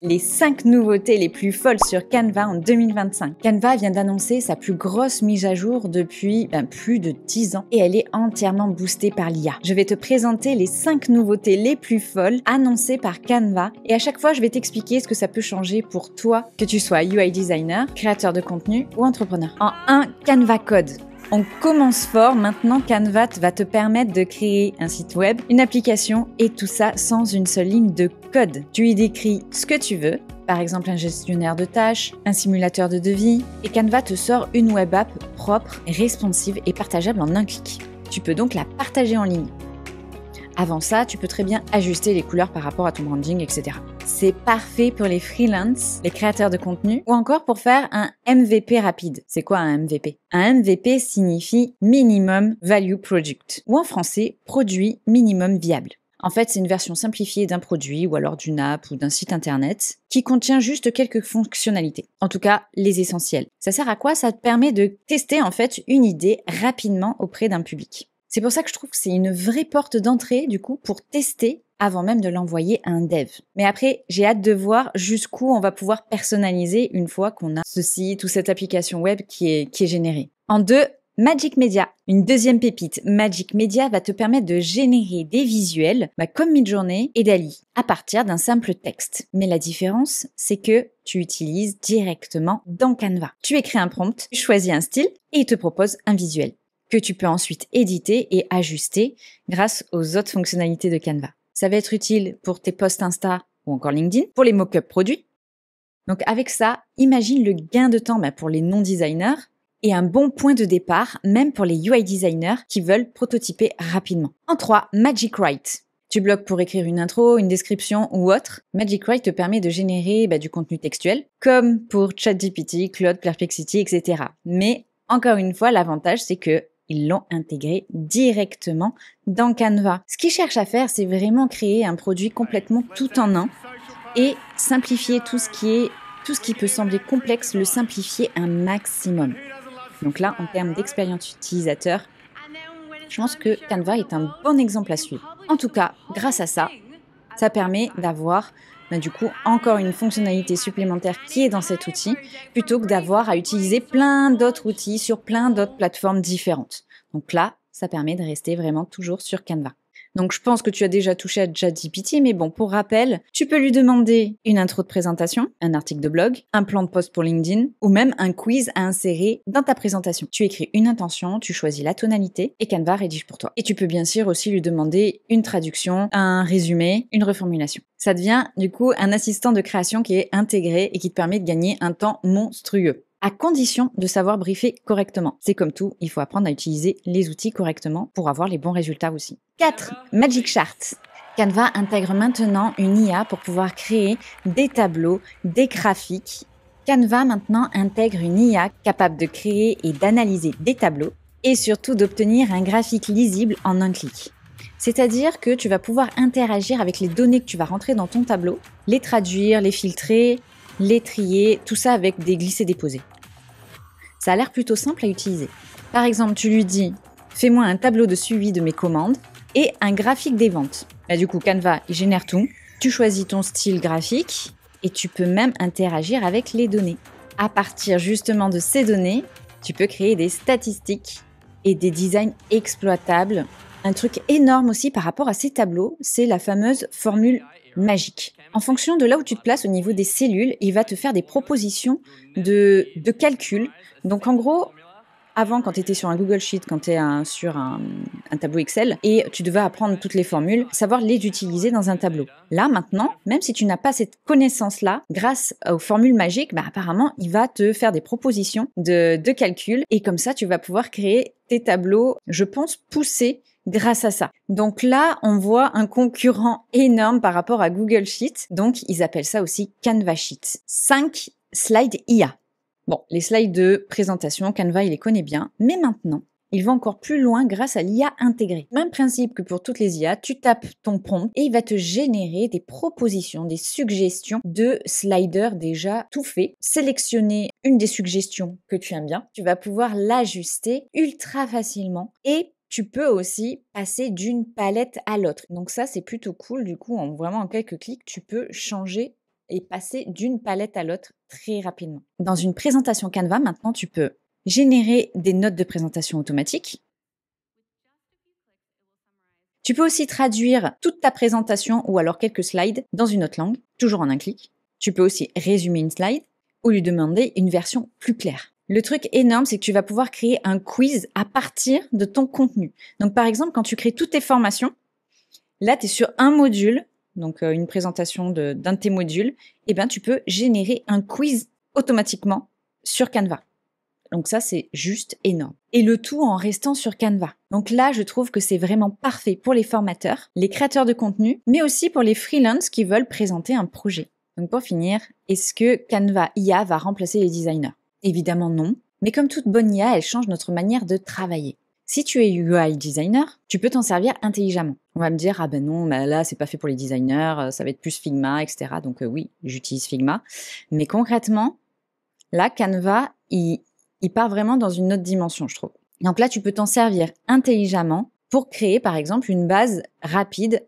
Les 5 nouveautés les plus folles sur Canva en 2025. Canva vient d'annoncer sa plus grosse mise à jour depuis plus de 10 ans et elle est entièrement boostée par l'IA. Je vais te présenter les 5 nouveautés les plus folles annoncées par Canva et à chaque fois je vais t'expliquer ce que ça peut changer pour toi, que tu sois UI designer, créateur de contenu ou entrepreneur. En 1, Canva Code. On commence fort, maintenant Canva va te permettre de créer un site web, une application et tout ça sans une seule ligne de code. Tu y décris ce que tu veux, par exemple un gestionnaire de tâches, un simulateur de devis, et Canva te sort une web app propre, responsive et partageable en un clic. Tu peux donc la partager en ligne. Avant ça, tu peux très bien ajuster les couleurs par rapport à ton branding, etc. C'est parfait pour les freelances, les créateurs de contenu, ou encore pour faire un MVP rapide. C'est quoi un MVP? Un MVP signifie Minimum Value Product, ou en français, produit minimum viable. En fait, c'est une version simplifiée d'un produit, ou alors d'une app ou d'un site internet, qui contient juste quelques fonctionnalités. En tout cas, les essentiels. Ça sert à quoi? Ça te permet de tester en fait une idée rapidement auprès d'un public. C'est pour ça que je trouve que c'est une vraie porte d'entrée, du coup, pour tester avant même de l'envoyer à un dev. Mais après, j'ai hâte de voir jusqu'où on va pouvoir personnaliser une fois qu'on a ce site ou cette application web qui est générée. En 2, Magic Media. Une deuxième pépite. Magic Media va te permettre de générer des visuels comme Midjourney et DALL-E à partir d'un simple texte. Mais la différence, c'est que tu utilises directement dans Canva. Tu écris un prompt, tu choisis un style et il te propose un visuel que tu peux ensuite éditer et ajuster grâce aux autres fonctionnalités de Canva. Ça va être utile pour tes posts Insta ou encore LinkedIn, pour les mock-up produits. Donc avec ça, imagine le gain de temps pour les non-designers et un bon point de départ même pour les UI designers qui veulent prototyper rapidement. En 3, Magic Write. Tu bloques pour écrire une intro, une description ou autre. Magic Write te permet de générer du contenu textuel, comme pour ChatGPT, Claude, Perplexity, etc. Mais encore une fois, l'avantage, c'est que ils l'ont intégré directement dans Canva. Ce qu'ils cherchent à faire, c'est vraiment créer un produit complètement tout en un et simplifier tout ce qui peut sembler complexe, le simplifier un maximum. Donc là, en termes d'expérience utilisateur, je pense que Canva est un bon exemple à suivre. En tout cas, grâce à ça, ça permet d'avoir encore une fonctionnalité supplémentaire qui est dans cet outil, plutôt que d'avoir à utiliser plein d'autres outils sur plein d'autres plateformes différentes. Donc là, ça permet de rester vraiment toujours sur Canva. Donc je pense que tu as déjà touché à ChatGPT, mais bon, pour rappel, tu peux lui demander une intro de présentation, un article de blog, un plan de post pour LinkedIn, ou même un quiz à insérer dans ta présentation. Tu écris une intention, tu choisis la tonalité, et Canva rédige pour toi. Et tu peux bien sûr aussi lui demander une traduction, un résumé, une reformulation. Ça devient du coup un assistant de création qui est intégré et qui te permet de gagner un temps monstrueux. À condition de savoir briefer correctement. C'est comme tout, il faut apprendre à utiliser les outils correctement pour avoir les bons résultats aussi. 4. Magic Chart. Canva intègre maintenant une IA pour pouvoir créer des tableaux, des graphiques. Canva maintenant intègre une IA capable de créer et d'analyser des tableaux et surtout d'obtenir un graphique lisible en un clic. C'est-à-dire que tu vas pouvoir interagir avec les données que tu vas rentrer dans ton tableau, les traduire, les filtrer, les trier, tout ça avec des glissés-déposés. Ça a l'air plutôt simple à utiliser. Par exemple, tu lui dis « Fais-moi un tableau de suivi de mes commandes et un graphique des ventes ». Du coup, Canva, il génère tout. Tu choisis ton style graphique et tu peux même interagir avec les données. À partir justement de ces données, tu peux créer des statistiques et des designs exploitables. Un truc énorme aussi par rapport à ces tableaux, c'est la fameuse formule magique. En fonction de là où tu te places au niveau des cellules, il va te faire des propositions de calcul. Donc en gros, avant, quand tu étais sur un Google Sheet, quand tu es sur un tableau Excel, et tu devais apprendre toutes les formules, savoir les utiliser dans un tableau. Là, maintenant, même si tu n'as pas cette connaissance-là, grâce aux formules magiques, apparemment, il va te faire des propositions de calcul, et comme ça, tu vas pouvoir créer tes tableaux, je pense, poussés grâce à ça. Donc là, on voit un concurrent énorme par rapport à Google Sheet. Donc, ils appellent ça aussi Canva Sheet. 5 slides IA. Bon, les slides de présentation, Canva, il les connaît bien. Mais maintenant, il va encore plus loin grâce à l'IA intégrée. Même principe que pour toutes les IA, tu tapes ton prompt et il va te générer des propositions, des suggestions de sliders déjà tout faits. Sélectionner une des suggestions que tu aimes bien. Tu vas pouvoir l'ajuster ultra facilement et tu peux aussi passer d'une palette à l'autre. Donc ça, c'est plutôt cool. Du coup, vraiment en quelques clics, tu peux changer et passer d'une palette à l'autre très rapidement. Dans une présentation Canva, maintenant, tu peux générer des notes de présentation automatiques. Tu peux aussi traduire toute ta présentation ou alors quelques slides dans une autre langue, toujours en un clic. Tu peux aussi résumer une slide ou lui demander une version plus claire. Le truc énorme, c'est que tu vas pouvoir créer un quiz à partir de ton contenu. Donc, par exemple, quand tu crées toutes tes formations, là, tu es sur un module, donc une présentation d'un de tes modules, et bien tu peux générer un quiz automatiquement sur Canva. Donc ça, c'est juste énorme. Et le tout en restant sur Canva. Donc là, je trouve que c'est vraiment parfait pour les formateurs, les créateurs de contenu, mais aussi pour les freelances qui veulent présenter un projet. Donc pour finir, est-ce que Canva IA va remplacer les designers? Évidemment non, mais comme toute bonne IA, elle change notre manière de travailler. Si tu es UI designer, tu peux t'en servir intelligemment. On va me dire, ah ben non, bah là, c'est pas fait pour les designers, ça va être plus Figma, etc. Donc oui, j'utilise Figma. Mais concrètement, là, Canva, il part vraiment dans une autre dimension, je trouve. Donc là, tu peux t'en servir intelligemment pour créer, par exemple, une base rapide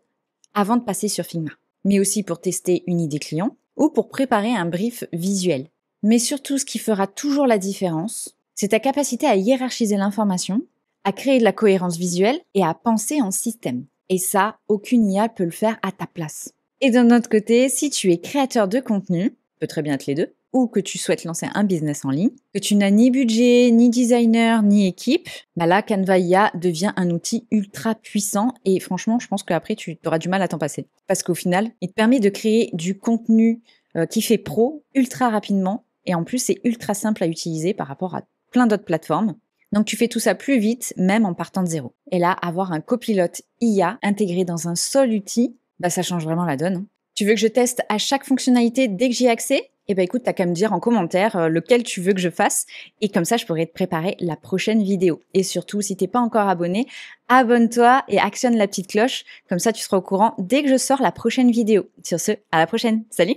avant de passer sur Figma. Mais aussi pour tester une idée client ou pour préparer un brief visuel. Mais surtout, ce qui fera toujours la différence, c'est ta capacité à hiérarchiser l'information, à créer de la cohérence visuelle et à penser en système. Et ça, aucune IA peut le faire à ta place. Et d'un autre côté, si tu es créateur de contenu, peut très bien être les deux, ou que tu souhaites lancer un business en ligne, que tu n'as ni budget, ni designer, ni équipe, bah là, Canva IA devient un outil ultra puissant et franchement, je pense qu'après, tu auras du mal à t'en passer. Parce qu'au final, il te permet de créer du contenu qui fait pro ultra rapidement et en plus, c'est ultra simple à utiliser par rapport à plein d'autres plateformes. Donc, tu fais tout ça plus vite, même en partant de zéro. Et là, avoir un copilote IA intégré dans un seul outil, bah, ça change vraiment la donne. Tu veux que je teste à chaque fonctionnalité dès que j'y ai accès? Eh ben écoute, t'as qu'à me dire en commentaire lequel tu veux que je fasse et comme ça, je pourrai te préparer la prochaine vidéo. Et surtout, si t'es pas encore abonné, abonne-toi et actionne la petite cloche. Comme ça, tu seras au courant dès que je sors la prochaine vidéo. Sur ce, à la prochaine. Salut!